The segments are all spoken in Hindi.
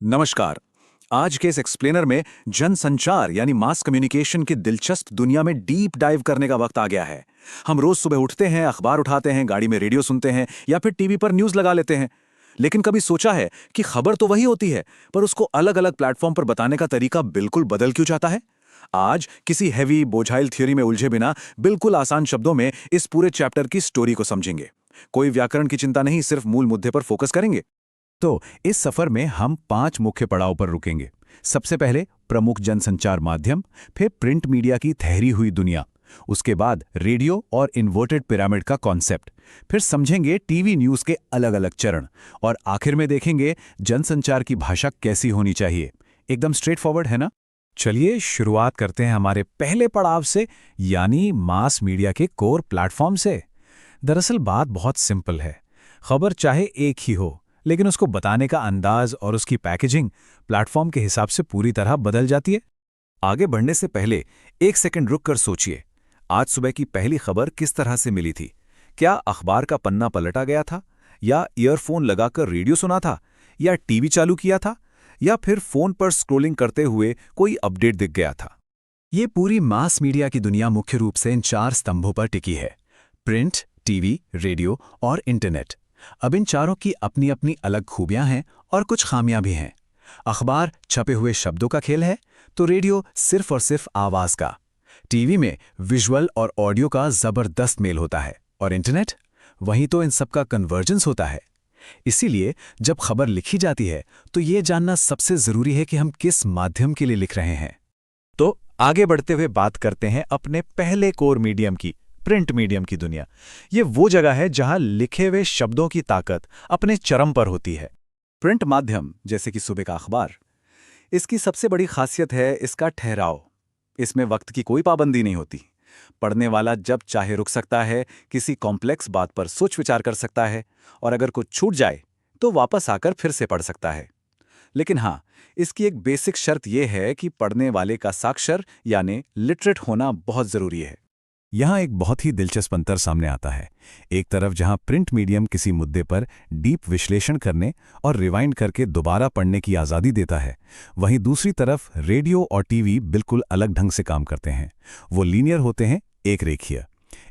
नमस्कार। आज के इस एक्सप्लेनर में जनसंचार यानी मास कम्युनिकेशन की दिलचस्प दुनिया में डीप डाइव करने का वक्त आ गया है। हम रोज सुबह उठते हैं, अखबार उठाते हैं, गाड़ी में रेडियो सुनते हैं या फिर टीवी पर न्यूज लगा लेते हैं। लेकिन कभी सोचा है कि खबर तो वही होती है, पर उसको अलग अलग प्लेटफॉर्म पर बताने का तरीका बिल्कुल बदल क्यों जाता है? आज किसी हैवी बोझाइल थ्योरी में उलझे बिना बिल्कुल आसान शब्दों में इस पूरे चैप्टर की स्टोरी को समझेंगे। कोई व्याकरण की चिंता नहीं, सिर्फ मूल मुद्दे पर फोकस करेंगे। तो इस सफर में हम 5 मुख्य पड़ाव पर रुकेंगे। सबसे पहले प्रमुख जनसंचार माध्यम, फिर प्रिंट मीडिया की ठहरी हुई दुनिया, उसके बाद रेडियो और इन्वर्टेड पिरामिड का कॉन्सेप्ट, फिर समझेंगे टीवी न्यूज के अलग अलग चरण, और आखिर में देखेंगे जनसंचार की भाषा कैसी होनी चाहिए। एकदम स्ट्रेट फॉरवर्ड है ना? चलिए शुरुआत करते हैं हमारे पहले पड़ाव से, यानी मास मीडिया के कोर प्लेटफॉर्म से। दरअसल बात बहुत सिंपल है। खबर चाहे एक ही हो, लेकिन उसको बताने का अंदाज और उसकी पैकेजिंग प्लेटफॉर्म के हिसाब से पूरी तरह बदल जाती है। आगे बढ़ने से पहले एक सेकंड रुक कर सोचिए, आज सुबह की पहली खबर किस तरह से मिली थी? क्या अखबार का पन्ना पलटा गया था, या ईयरफोन लगाकर रेडियो सुना था, या टीवी चालू किया था, या फिर फोन पर स्क्रोलिंग करते हुए कोई अपडेट दिख गया था? ये पूरी मास मीडिया की दुनिया मुख्य रूप से इन 4 स्तंभों पर टिकी है: प्रिंट, टीवी, रेडियो और इंटरनेट। अब इन चारों की अपनी अपनी अलग खूबियां हैं और कुछ खामियां भी हैं। अखबार छपे हुए शब्दों का खेल है, तो रेडियो सिर्फ और सिर्फ आवाज का। टीवी में विजुअल और ऑडियो का जबरदस्त मेल होता है, और इंटरनेट, वहीं तो इन सब का कन्वर्जेंस होता है। इसीलिए जब खबर लिखी जाती है तो ये जानना सबसे जरूरी है कि हम किस माध्यम के लिए लिख रहे हैं। तो आगे बढ़ते हुए बात करते हैं अपने पहले कोर मीडियम की, प्रिंट मीडियम की दुनिया। ये वो जगह है जहां लिखे हुए शब्दों की ताकत अपने चरम पर होती है। प्रिंट माध्यम, जैसे कि सुबह का अखबार, इसकी सबसे बड़ी खासियत है इसका ठहराव। इसमें वक्त की कोई पाबंदी नहीं होती। पढ़ने वाला जब चाहे रुक सकता है, किसी कॉम्प्लेक्स बात पर सोच विचार कर सकता है, और अगर कुछ छूट जाए तो वापस आकर फिर से पढ़ सकता है। लेकिन हाँ, इसकी एक बेसिक शर्त यह है कि पढ़ने वाले का साक्षर यानी लिटरेट होना बहुत जरूरी है। यहाँ एक बहुत ही दिलचस्प अंतर सामने आता है। एक तरफ जहाँ प्रिंट मीडियम किसी मुद्दे पर डीप विश्लेषण करने और रिवाइंड करके दोबारा पढ़ने की आज़ादी देता है, वहीं दूसरी तरफ रेडियो और टीवी बिल्कुल अलग ढंग से काम करते हैं। वो लीनियर होते हैं, एक रेखीय।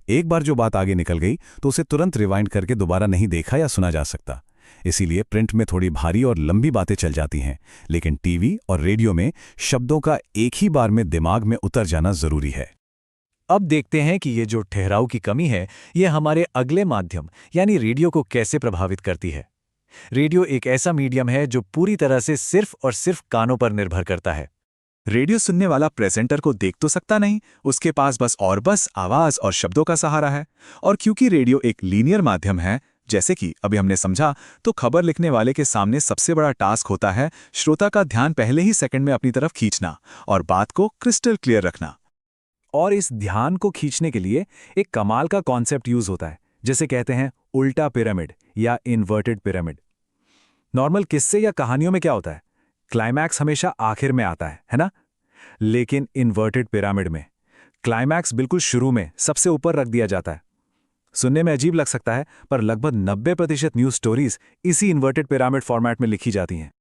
एक बार जो बात आगे निकल गई तो उसे तुरंत रिवाइंड करके दोबारा नहीं देखा या सुना जा सकता। इसीलिए प्रिंट में थोड़ी भारी और लंबी बातें चल जाती हैं, लेकिन टीवी और रेडियो में शब्दों का एक ही बार में दिमाग में उतर जाना जरूरी है। अब देखते हैं कि ये जो ठहराव की कमी है, ये हमारे अगले माध्यम यानी रेडियो को कैसे प्रभावित करती है। रेडियो एक ऐसा मीडियम है जो पूरी तरह से सिर्फ और सिर्फ कानों पर निर्भर करता है। रेडियो सुनने वाला प्रेजेंटर को देख तो सकता नहीं, उसके पास बस आवाज और शब्दों का सहारा है। और क्योंकि रेडियो एक लीनियर माध्यम है, जैसे कि अभी हमने समझा, तो खबर लिखने वाले के सामने सबसे बड़ा टास्क होता है श्रोता का ध्यान पहले ही सेकंड में अपनी तरफ खींचना और बात को क्रिस्टल क्लियर रखना। और इस ध्यान को खींचने के लिए एक कमाल का कॉन्सेप्ट यूज होता है, जिसे कहते हैं उल्टा पिरामिड या इन्वर्टेड पिरामिड। नॉर्मल किस्से या कहानियों में क्या होता है? क्लाइमैक्स हमेशा आखिर में आता है ना? लेकिन इन्वर्टेड पिरामिड में क्लाइमैक्स बिल्कुल शुरू में सबसे ऊपर रख दिया जाता है। सुनने में अजीब लग सकता है, पर लगभग 90% न्यूज स्टोरीज इसी इन्वर्टेड पिरामिड फॉर्मेट में लिखी जाती हैं।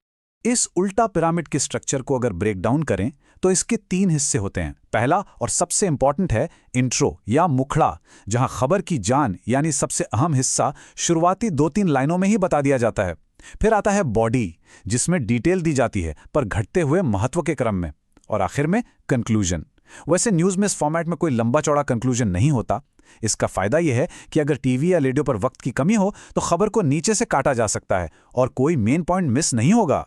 इस उल्टा पिरामिड के स्ट्रक्चर को अगर ब्रेक डाउन करें तो इसके 3 हिस्से होते हैं। पहला और सबसे इंपॉर्टेंट है इंट्रो या मुखड़ा, जहां खबर की जान यानी सबसे अहम हिस्सा शुरुआती 2-3 लाइनों में ही बता दिया जाता है। फिर आता है बॉडी, जिसमें डिटेल दी जाती है पर घटते हुए महत्व के क्रम में। और आखिर में कंक्लूजन। वैसे न्यूज में इस फॉर्मेट में कोई लंबा चौड़ा कंक्लूजन नहीं होता। इसका फायदा यह है कि अगर टीवी या रेडियो पर वक्त की कमी हो तो खबर को नीचे से काटा जा सकता है और कोई मेन पॉइंट मिस नहीं होगा।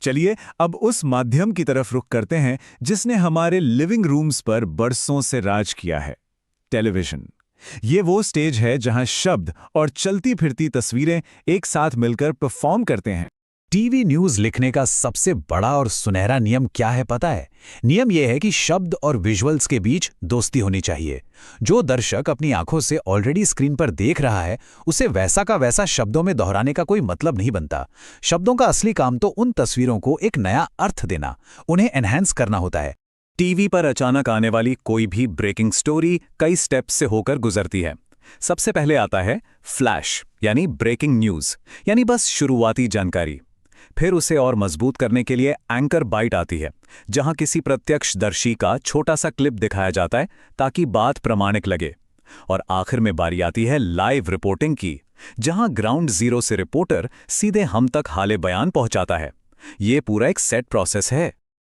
चलिए अब उस माध्यम की तरफ रुख करते हैं जिसने हमारे लिविंग रूम्स पर बरसों से राज किया है, टेलीविजन। ये वो स्टेज है जहां शब्द और चलती फिरती तस्वीरें एक साथ मिलकर परफॉर्म करते हैं। टीवी न्यूज लिखने का सबसे बड़ा और सुनहरा नियम क्या है पता है? नियम यह है कि शब्द और विजुअल्स के बीच दोस्ती होनी चाहिए। जो दर्शक अपनी आंखों से ऑलरेडी स्क्रीन पर देख रहा है, उसे वैसा का वैसा शब्दों में दोहराने का कोई मतलब नहीं बनता। शब्दों का असली काम तो उन तस्वीरों को एक नया अर्थ देना, उन्हें एनहांस करना होता है। टीवी पर अचानक आने वाली कोई भी ब्रेकिंग स्टोरी कई स्टेप्स से होकर गुजरती है। सबसे पहले आता है फ्लैश यानी ब्रेकिंग न्यूज, यानी बस शुरुआती जानकारी। फिर उसे और मजबूत करने के लिए एंकर बाइट आती है, जहां किसी प्रत्यक्षदर्शी का छोटा सा क्लिप दिखाया जाता है ताकि बात प्रामाणिक लगे। और आखिर में बारी आती है लाइव रिपोर्टिंग की, जहां ग्राउंड जीरो से रिपोर्टर सीधे हम तक हाले बयान पहुंचाता है। ये पूरा एक सेट प्रोसेस है।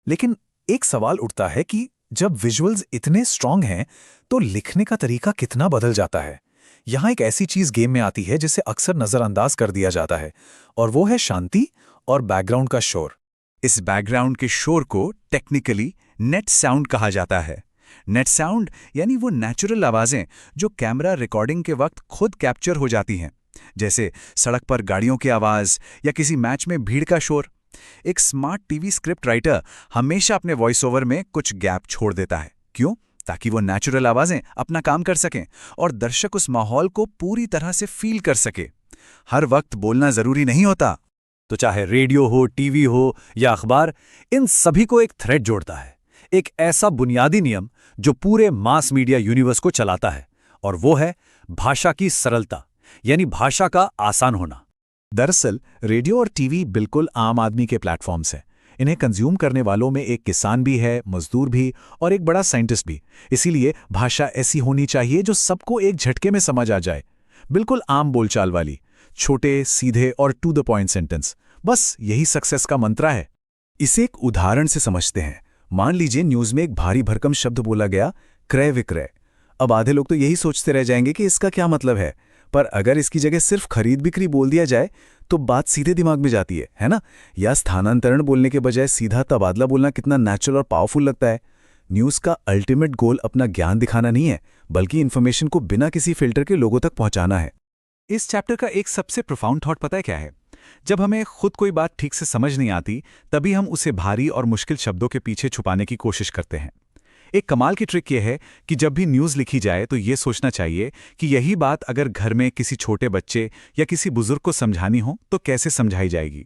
लेकिन एक सवाल उठता है कि जब विजुअल्स इतने स्ट्रांग हैं तो लिखने का तरीका कितना बदल जाता है। यहाँ एक ऐसी चीज गेम में आती है जिसे अक्सर नजरअंदाज कर दिया जाता है, और वो है शांति और बैकग्राउंड का शोर। इस बैकग्राउंड के शोर को टेक्निकली नेट साउंड कहा जाता है। नेट साउंड यानी वो नेचुरल आवाजें जो कैमरा रिकॉर्डिंग के वक्त खुद कैप्चर हो जाती हैं, जैसे सड़क पर गाड़ियों की आवाज या किसी मैच में भीड़ का शोर। एक स्मार्ट टीवी स्क्रिप्ट राइटर हमेशा अपने वॉइस ओवर में कुछ गैप छोड़ देता है। क्यों? ताकि वो नेचुरल आवाजें अपना काम कर सकें और दर्शक उस माहौल को पूरी तरह से फील कर सके। हर वक्त बोलना जरूरी नहीं होता। तो चाहे रेडियो हो, टीवी हो या अखबार, इन सभी को एक थ्रेड जोड़ता है, एक ऐसा बुनियादी नियम जो पूरे मास मीडिया यूनिवर्स को चलाता है, और वो है भाषा की सरलता, यानी भाषा का आसान होना। दरअसल रेडियो और टीवी बिल्कुल आम आदमी के प्लेटफॉर्म्स हैं। इन्हें कंज्यूम करने वालों में एक किसान भी है, मजदूर भी और एक बड़ा साइंटिस्ट भी। इसीलिए भाषा ऐसी होनी चाहिए जो सबको एक झटके में समझ आ जाए, बिल्कुल आम बोलचाल वाली, छोटे, सीधे और टू द पॉइंट सेंटेंस। बस यही सक्सेस का मंत्र है। इसे एक उदाहरण से समझते हैं। मान लीजिए न्यूज में एक भारी भरकम शब्द बोला गया, क्रय विक्रय। अब आधे लोग तो यही सोचते रह जाएंगे कि इसका क्या मतलब है, पर अगर इसकी जगह सिर्फ खरीद बिक्री बोल दिया जाए तो बात सीधे दिमाग में जाती है ना? या स्थानांतरण बोलने के बजाय सीधा तबादला बोलना कितना नेचुरल और पावरफुल लगता है। न्यूज़ का अल्टीमेट गोल अपना ज्ञान दिखाना नहीं है, बल्कि इन्फॉर्मेशन को बिना किसी फिल्टर के लोगों तक पहुंचाना है। इस चैप्टर का एक सबसे प्रोफाउंड थॉट पता है क्या है? जब हमें खुद कोई बात ठीक से समझ नहीं आती, तभी हम उसे भारी और मुश्किल शब्दों के पीछे छुपाने की कोशिश करते हैं। एक कमाल की ट्रिक यह है कि जब भी न्यूज़ लिखी जाए तो ये सोचना चाहिए कि यही बात अगर घर में किसी छोटे बच्चे या किसी बुजुर्ग को समझानी हो तो कैसे समझाई जाएगी।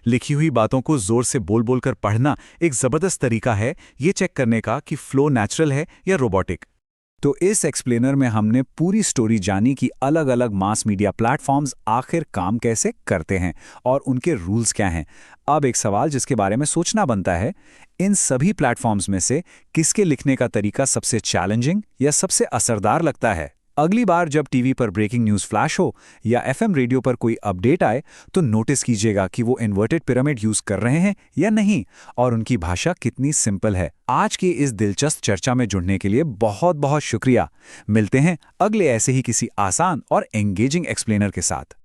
लिखी हुई बातों को जोर से बोल बोल कर पढ़ना एक ज़बरदस्त तरीका है ये चेक करने का कि फ्लो नेचुरल है या रोबोटिक। तो इस एक्सप्लेनर में हमने पूरी स्टोरी जानी कि अलग अलग मास मीडिया प्लेटफॉर्म्स आखिर काम कैसे करते हैं और उनके रूल्स क्या हैं। अब एक सवाल जिसके बारे में सोचना बनता है, इन सभी प्लेटफॉर्म्स में से किसके लिखने का तरीका सबसे चैलेंजिंग या सबसे असरदार लगता है? अगली बार जब टीवी पर ब्रेकिंग न्यूज़ फ्लैश हो या एफएम रेडियो पर कोई अपडेट आए तो नोटिस कीजिएगा कि वो इन्वर्टेड पिरामिड यूज़ कर रहे हैं या नहीं, और उनकी भाषा कितनी सिंपल है। आज की इस दिलचस्प चर्चा में जुड़ने के लिए बहुत बहुत शुक्रिया। मिलते हैं अगले ऐसे ही किसी आसान और एंगेजिंग एक्सप्लेनर के साथ।